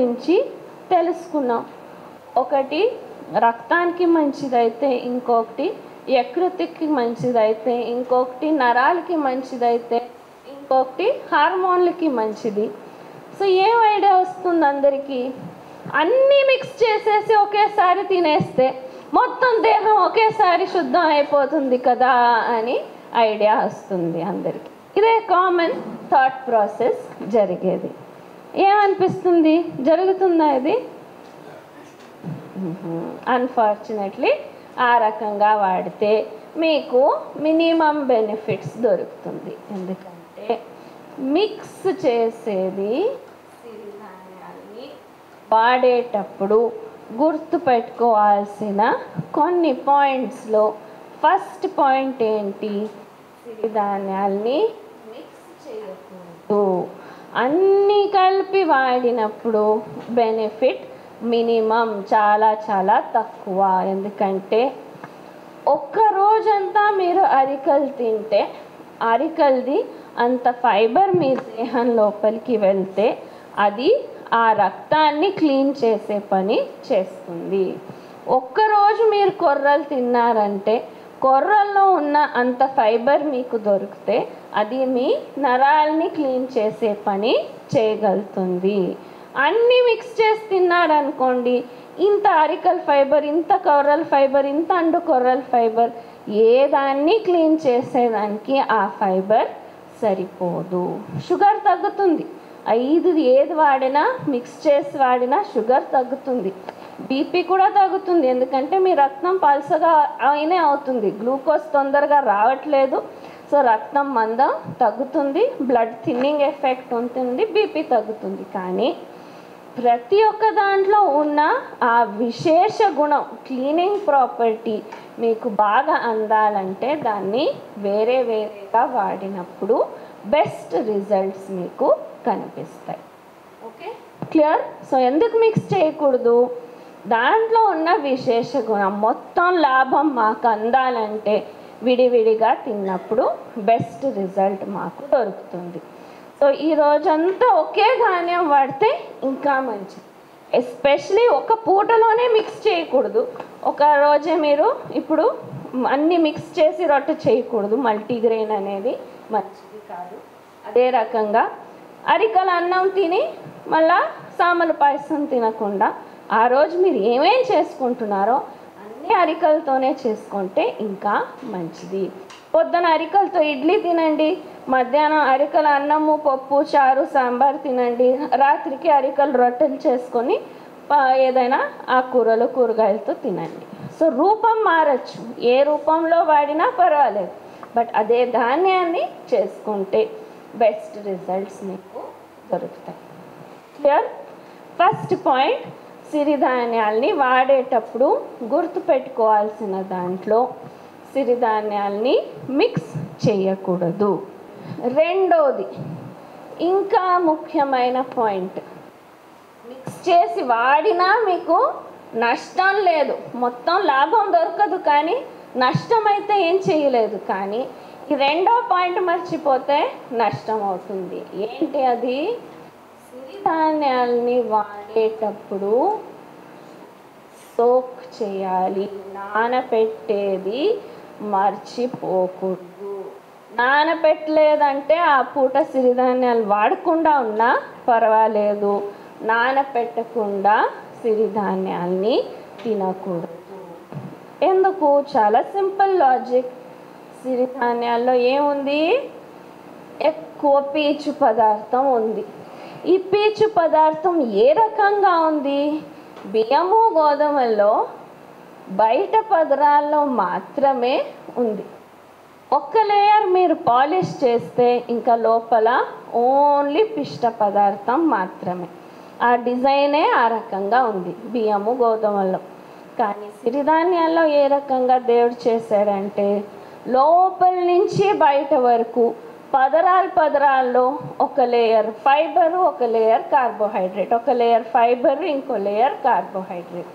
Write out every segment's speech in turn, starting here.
గురించి తెలుసుకున్నాం. ఒకటి రక్తానికి మంచిదైతే ఇంకొకటి యకృతికి మంచిదైతే ఇంకొకటి నరాలకి మంచిదైతే ఇంకొకటి హార్మోన్లకి మంచిది. సో ఏం ఐడియా వస్తుంది అందరికీ? అన్నీ మిక్స్ చేసేసి ఒకేసారి తినేస్తే మొత్తం దేహం ఒకేసారి శుద్ధం అయిపోతుంది కదా అని ఐడియా వస్తుంది అందరికీ. ఇదే కామన్ థాట్ ప్రాసెస్ జరిగేది. ఏమనిపిస్తుంది, జరుగుతుందా ఇది? అన్ఫార్చునేట్లీ ఆ రకంగా వాడితే మీకు మినిమం బెనిఫిట్స్ దొరుకుతుంది. ఎందుకంటే మిక్స్ చేసేది సిరిధాన్యాల్ని వాడేటప్పుడు గుర్తుపెట్టుకోవాల్సిన కొన్ని పాయింట్స్లో ఫస్ట్ పాయింట్ ఏంటి? సిరిధాన్యాల్ని మిక్స్ చేయకూడదు. అన్నీ కలిపి వాడినప్పుడు బెనిఫిట్ మినిమం, చాలా చాలా తక్కువ. ఎందుకంటే ఒక్క రోజంతా మీరు అరికలు తింటే అరికలది అంత ఫైబర్ మీ దేహం లోపలికి వెళ్తే అది ఆ రక్తాన్ని క్లీన్ చేసే పని చేస్తుంది. ఒక్కరోజు మీరు కొర్రలు తిన్నారంటే కొర్రల్లో ఉన్న అంత ఫైబర్ మీకు దొరికితే అది మీ నరాల్ని క్లీన్ చేసే పని చేయగలుగుతుంది. అన్నీ మిక్స్ చేసి తిన్నారనుకోండి, ఇంత అరికల్ ఫైబర్, ఇంత కొర్రల్ ఫైబర్, ఇంత అండు కొర్రల్ ఫైబర్, ఏదాన్ని క్లీన్ చేసేదానికి ఆ ఫైబర్ సరిపోదు. షుగర్ తగ్గుతుంది. 5 ఏది వాడినా మిక్స్ చేసి వాడినా షుగర్ తగ్గుతుంది. బీపీ కూడా తగ్గుతుంది. ఎందుకంటే మీ రక్తం పల్సగా అయినే అవుతుంది, గ్లూకోజ్ తొందరగా రావట్లేదు. సో రక్తం మందం తగ్గుతుంది, బ్లడ్ థిన్నింగ్ ఎఫెక్ట్ ఉంటుంది, బీపీ తగ్గుతుంది. కానీ ప్రతి ఒక్క దాంట్లో ఉన్న ఆ విశేష గుణం, క్లీనింగ్ ప్రాపర్టీ మీకు బాగా అందాలంటే దాన్ని వేరే వేరేగా వాడినప్పుడు బెస్ట్ రిజల్ట్స్ మీకు కనిపిస్తాయి. Okay, clear? సో ఎందుకు మిక్స్ చేయకూడదు? దాంట్లో ఉన్న విశేష గుణం, మొత్తం లాభం మాకు అందాలంటే విడివిడిగా తిన్నప్పుడు బెస్ట్ రిజల్ట్ మాకు దొరుకుతుంది. సో ఈ రోజంతా ఒకే ధాన్యం వాడితే ఇంకా మంచిది. ఎస్పెషలీ ఒక పూటలోనే మిక్స్ చేయకూడదు. ఒక రోజే మీరు ఇప్పుడు అన్నీ మిక్స్ చేసి రొట్టె చేయకూడదు, మల్టీగ్రెయిన్ అనేది మంచిది కాదు. అదే రకంగా అరికల అన్నం తిని మళ్ళా సామల పాయసం తినకుండా ఆ రోజు మీరు ఏమేం చేసుకుంటున్నారో అన్ని అరికలతోనే చేసుకుంటే ఇంకా మంచిది. పొద్దున అరికలతో ఇడ్లీ తినండి, మధ్యాహ్నం అరికల అన్నము పప్పు చారు సాంబార్ తినండి, రాత్రికి అరికలు రొట్టెలు చేసుకొని ఏదైనా ఆకుకూరలు కూరగాయలతో తినండి. సో రూపం మారచ్చు, ఏ రూపంలో వాడినా పర్వాలేదు, బట్ అదే ధాన్యాన్ని చేసుకుంటే బెస్ట్ రిజల్ట్స్ మీకు దొరుకుతాయి. క్లియర్? ఫస్ట్ పాయింట్, సిరిధాన్యాల్ని వాడేటప్పుడు గుర్తుపెట్టుకోవాల్సిన దాంట్లో సిరిధాన్యాల్ని మిక్స్ చేయకూడదు. రెండోది ఇంకా ముఖ్యమైన పాయింట్, మిక్స్ చేసి వాడినా మీకు నష్టం లేదు, మొత్తం లాభం దొరకదు, కానీ నష్టం అయితే ఏం చేయలేదు. కానీ ఈ రెండో పాయింట్ మర్చిపోతే నష్టం అవుతుంది. ఏంటి అది? సిరిధాన్యాల్ని వాడేటప్పుడు సోక్ చేయాలి, నానపెట్టేది మర్చిపోకూడదు. నానపెట్టలేదంటే ఆ పూట సిరిధాన్యాలు వాడకుండా ఉన్నా పర్వాలేదు, నానపెట్టకుండా సిరిధాన్యాల్ని తినకూడదు. ఎందుకు? చాలా సింపుల్ లాజిక్. సిరిధాన్యాల్లో ఏముంది? ఎక్కువ పీచు పదార్థం ఉంది. ఈ పీచు పదార్థం ఏ రకంగా ఉంది? బియ్యము గోధుమల్లో బయట పదరాల్లో మాత్రమే ఉంది. ఒక్క లేయర్ మీరు పాలిష్ చేస్తే ఇంకా లోపల ఓన్లీ పిష్ట పదార్థం మాత్రమే. ఆ డిజైనే ఆ రకంగా ఉంది బియ్యము గోధుమల్లో. కానీ సిరిధాన్యాల్లో ఏ రకంగా దేవుడు చేశాడంటే లోపల నుంచి బయట వరకు పదరాల్లో ఒక లేయర్ ఫైబరు, ఒక లేయర్ కార్బోహైడ్రేట్, ఒక లేయర్ ఫైబర్, ఇంకో లేయర్ కార్బోహైడ్రేట్.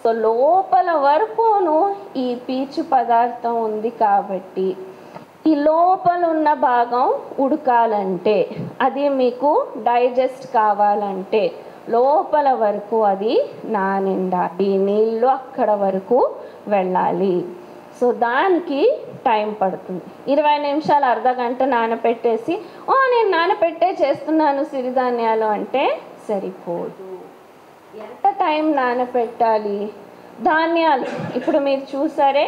సో లోపల వరకును ఈ పీచు పదార్థం ఉంది కాబట్టి ఈ లోపల ఉన్న భాగం ఉడకాలంటే, అది మీకు డైజెస్ట్ కావాలంటే లోపల వరకు అది నానిండాలి, నీళ్ళు అక్కడ వరకు వెళ్ళాలి. సో దానికి టైం పడుతుంది. 20 నిమిషాలు, అర్ధగంట నానపెట్టేసి నేను నానపెట్టే చేస్తున్నాను సిరిధాన్యాలు అంటే సరిపోదు. ఎంత టైం నానపెట్టాలి? ధాన్యాలు ఇప్పుడు మీరు చూసారే,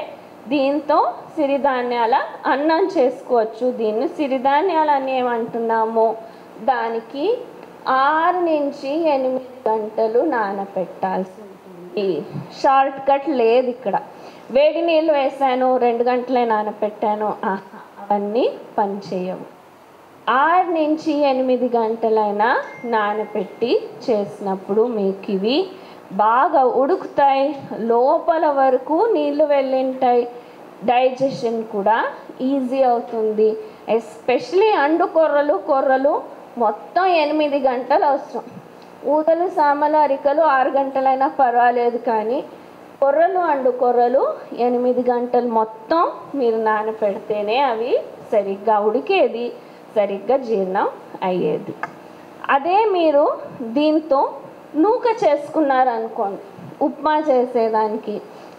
దీంతో సిరిధాన్యాల అన్నం చేసుకోవచ్చు. దీన్ని సిరిధాన్యాలు అని ఏమంటున్నాము? దానికి 6 నుంచి 8 గంటలు నానపెట్టాల్సి ఉంటుంది. షార్ట్ కట్ లేదు ఇక్కడ. వేడి నీళ్ళు వేసాను, 2 గంటలే నానపెట్టాను, అవన్నీ పనిచేయవు. 6 నుంచి 8 గంటలైనా నానపెట్టి చేసినప్పుడు మీకు ఇవి బాగా ఉడుకుతాయి, లోపల వరకు నీళ్ళు వెళ్ళింటాయి, డైజెషన్ కూడా ఈజీ అవుతుంది. ఎస్పెషలీ అండు కొర్రలు మొత్తం 8 గంటలు అవసరం. ఊదలు, సామలు, అరికలు 6 గంటలైనా పర్వాలేదు, కానీ అండు కొర్రలు 8 గంటలు మొత్తం మీరు నానపెడితేనే అవి సరిగ్గా ఉడికేది, సరిగ్గా జీర్ణం అయ్యేది. అదే మీరు దీంతో నూక చేసుకున్నారనుకోండి, ఉప్మా చేసేదానికి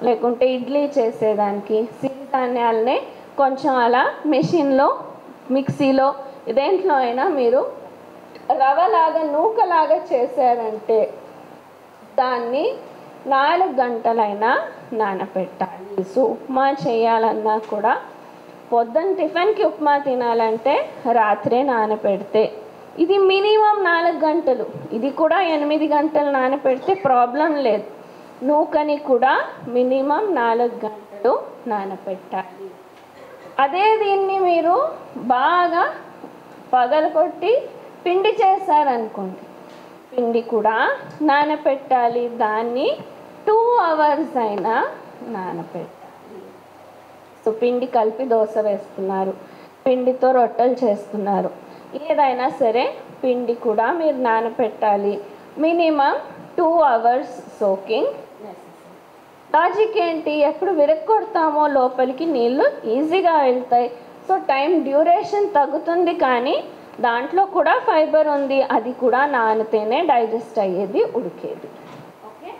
లేకుంటే ఇడ్లీ చేసేదానికి సిరిధాన్యాలనే కొంచెం అలా మెషిన్లో, మిక్సీలో, దేంట్లో అయినా మీరు రవ్వలాగా నూకలాగా చేశారంటే దాన్ని 4 గంటలైనా నానపెట్టాలి. సో ఉప్మా చేయాలన్నా కూడా పొద్దున్న టిఫిన్కి ఉప్మా తినాలంటే రాత్రే నానపెడితే, ఇది మినిమం 4 గంటలు, ఇది కూడా 8 గంటలు నానపెడితే ప్రాబ్లం లేదు. నూకని కూడా మినిమం 4 గంటలు నానపెట్టాలి. అదే దీన్ని మీరు బాగా పగలగొట్టి పిండి చేశారనుకోండి, పిండి కూడా నానపెట్టాలి. దాన్ని 2 అవర్స్ అయినా నానపెట్టాలి. సో పిండి కలిపి దోశ వేస్తున్నారు, పిండితో రొట్టెలు చేస్తున్నారు, ఏదైనా సరే పిండి కూడా మీరు నానపెట్టాలి. Minimum 2 hours soaking necessary. Logic ఏంటి? ఎప్పుడు విరక్కొడతామో లోపలికి నీళ్ళు ఈజీగా వెళ్తాయి. సో టైం డ్యూరేషన్ తగ్గుతుంది, కానీ దాంట్లో కూడా ఫైబర్ ఉంది, అది కూడా నానితేనే డైజెస్ట్ అయ్యేది, ఉడికేది. ఓకే.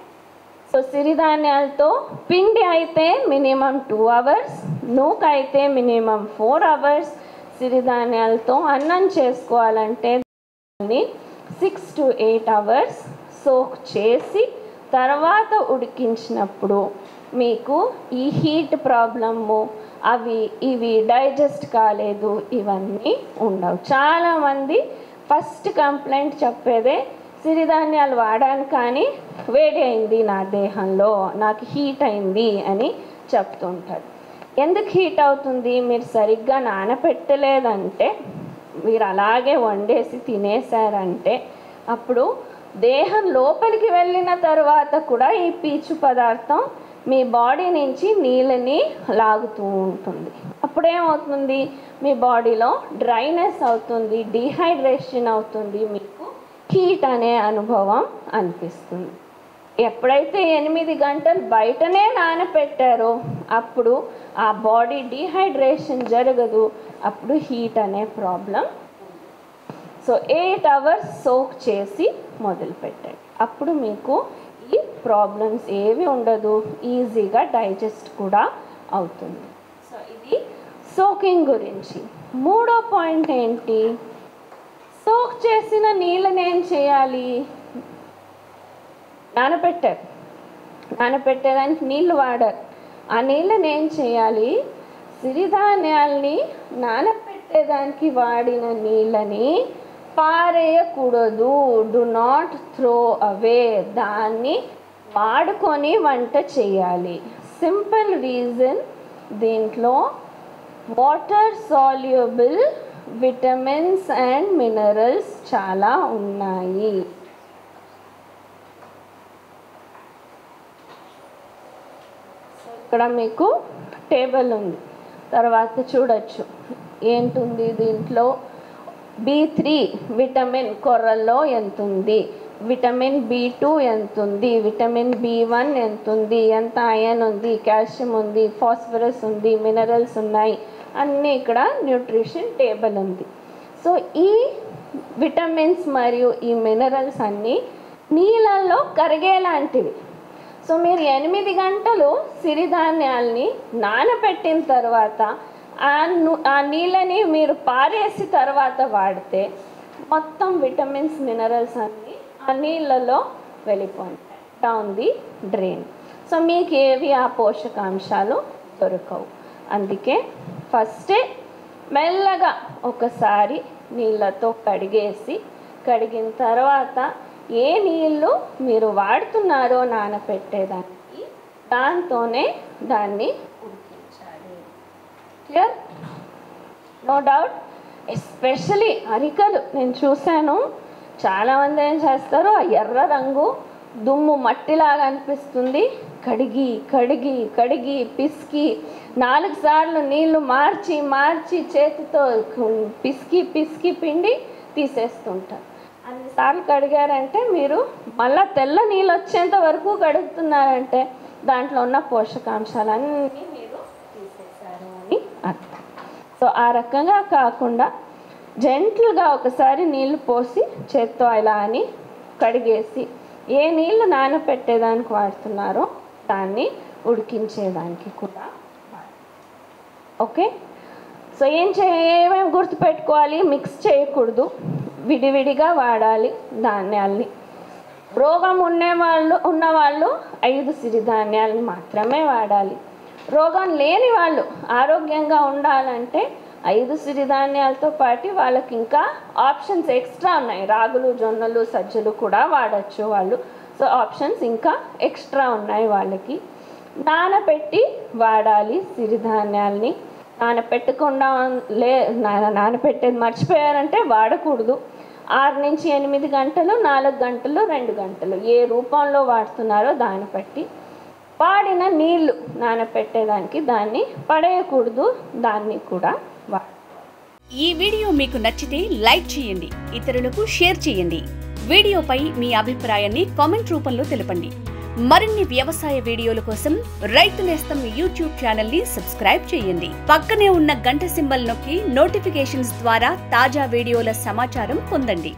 సో సిరిధాన్యాలతో పిండి అయితే మినిమం 2 అవర్స్, నూక అయితే మినిమం 4 అవర్స్. సిరిధాన్యాలతో అన్నం చేసుకోవాలంటే 6 to 8 అవర్స్ సోక్ చేసి తర్వాత ఉడికించినప్పుడు మీకు ఈ హీట్ ప్రాబ్లము, ఇవి డైజెస్ట్ కాలేదు, ఇవన్నీ ఉండవు. చాలామంది ఫస్ట్ కంప్లైంట్ చెప్పేదే సిరిధాన్యాలు వాడాను కానీ వేడి అయింది నా దేహంలో, నాకు హీట్ అయింది అని చెప్తుంటారు. ఎందుకు హీట్ అవుతుంది? మీరు సరిగ్గా నానపెట్టలేదంటే, మీరు అలాగే వండేసి తినేసారంటే, అప్పుడు దేహం లోపలికి వెళ్ళిన తర్వాత కూడా ఈ పీచు పదార్థం మీ బాడీ నుంచి నీళ్ళని లాగుతూ ఉంటుంది. అప్పుడేమవుతుంది? మీ బాడీలో డ్రైనెస్ అవుతుంది, డీహైడ్రేషన్ అవుతుంది, మీకు హీట్ అనే అనుభవం అనిపిస్తుంది. ఎప్పుడైతే 8 గంటలు బయటనే నానపెట్టారో అప్పుడు ఆ బాడీ డీహైడ్రేషన్ జరగదు, అప్పుడు హీట్ అనే ప్రాబ్లం. సో 8 అవర్స్ సోక్ చేసి మొదలు పెట్టండి, అప్పుడు మీకు ఈ ప్రాబ్లమ్స్ ఏవి ఉండదు, ఈజీగా డైజెస్ట్ కూడా అవుతుంది. సో ఇది సోకింగ్ గురించి. మూడో పాయింట్ ఏంటి? సోక్ చేసిన నీళ్ళని ఏం చేయాలి? నానపెట్టేదానికి నీళ్ళు వాడారు, ఆ నీళ్ళని ఏం చేయాలి? సిరిధాన్యాల్ని నానపెట్టేదానికి వాడిన నీళ్ళని పారేయకూడదు. Do not throw away. దాన్ని వాడుకొని వంట చేయాలి. సింపుల్ రీజన్, దీంట్లో water soluble vitamins and minerals చాలా ఉన్నాయి. ఇక్కడ మీకు టేబుల్ ఉంది, తర్వాత చూడొచ్చు ఏంటుంది దీంట్లో. B3 విటమిన్ కొర్రల్లో ఎంత ఉంది, విటమిన్ B2 ఎంత ఉంది, విటమిన్ B1 ఎంత ఉంది, ఎంత ఐరన్ ఉంది, కాల్షియం ఉంది, ఫాస్ఫరస్ ఉంది, మినరల్స్ ఉన్నాయి, అన్నీ ఇక్కడ న్యూట్రిషన్ టేబుల్ ఉంది. సో ఈ విటమిన్స్ మరియు ఈ మినరల్స్ అన్నీ నీళ్ళల్లో కరిగేలాంటివి. సో మీరు 8 గంటలు సిరిధాన్యాల్ని నానబెట్టిన తర్వాత ఆ నీళ్ళని మీరు పారేసి తర్వాత వాడితే మొత్తం విటమిన్స్ మినరల్స్ అన్నీ ఆ నీళ్ళలో వెళ్ళిపోతాయి డౌన్ ది డ్రైన్. సో మీకు ఏవి ఆ పోషకాంశాలు దొరకవు. అందుకే ఫస్టే మెల్లగా ఒకసారి నీళ్ళతో కడిగిన తర్వాత ఏ నీళ్ళు మీరు వాడుతున్నారో నానబెట్టేదానికి దాంతోనే దాన్ని ఉడికించాలి. క్లియర్? No doubt. ఎస్పెషలీ అరికలు నేను చూశాను, చాలామంది ఏం చేస్తారు, ఆ ఎర్ర రంగు దుమ్ము మట్టిలాగా అనిపిస్తుంది, కడిగి పిసికి 4 సార్లు నీళ్లు మార్చి చేతితో పిసికి పిండి తీసేస్తుంటారు. అన్నిసార్లు కడిగారంటే మీరు మళ్ళీ తెల్ల నీళ్ళు వచ్చేంత వరకు కడుగుతున్నారంటే దాంట్లో ఉన్న పోషకాంశాలన్నీ మీరు తీసేశారు అని అర్థం. సో ఆ రకంగా కాకుండా జెంటిల్గా ఒకసారి నీళ్లు పోసి చేత్తో ఇలా అని కడిగేసి ఏ నీళ్లు నానబెట్టేదానికి వాడుతున్నారో దాన్ని ఉడికించేదానికి కూడా. ఓకే. సో ఏమేమి గుర్తుపెట్టుకోవాలి, మిక్స్ చేయకూడదు, విడివిడిగా వాడాలి ధాన్యాల్ని. రోగం ఉన్నవాళ్ళు 5 సిరిధాన్యాలను మాత్రమే వాడాలి. రోగం లేని వాళ్ళు ఆరోగ్యంగా ఉండాలంటే 5 సిరిధాన్యాలతో పాటు వాళ్ళకి ఇంకా ఆప్షన్స్ ఎక్స్ట్రా ఉన్నాయి. రాగులు, జొన్నలు, సజ్జలు కూడా వాడచ్చు వాళ్ళు. సో ఆప్షన్స్ ఇంకా ఎక్స్ట్రా ఉన్నాయి వాళ్ళకి. నానబెట్టి వాడాలి సిరిధాన్యాల్ని. నానబెట్టేది మర్చిపోయారంటే వాడకూడదు. 6 నుంచి 8 గంటలు, 4 గంటలు, 2 గంటలు ఏ రూపంలో వాడుతున్నారో దాన్ని బట్టి. వాడిన నీళ్లు నానబెట్టేదానికి దాన్ని పడేయకూడదు, దాన్ని కూడా ఈ వీడియో మీకు నచ్చితే లైక్ చేయండి, ఇతరులకు షేర్ చేయండి. వీడియోపై మీ అభిప్రాయాన్ని కామెంట్ రూపంలో తెలపండి. మరిన్ని వ్యవసాయ వీడియోల కోసం రైతు నేస్తం యూట్యూబ్ ఛానల్ ని సబ్స్క్రైబ్ చేయండి. పక్కనే ఉన్న గంట సింబల్ నొక్కి నోటిఫికేషన్స్ ద్వారా తాజా వీడియోల సమాచారం పొందండి.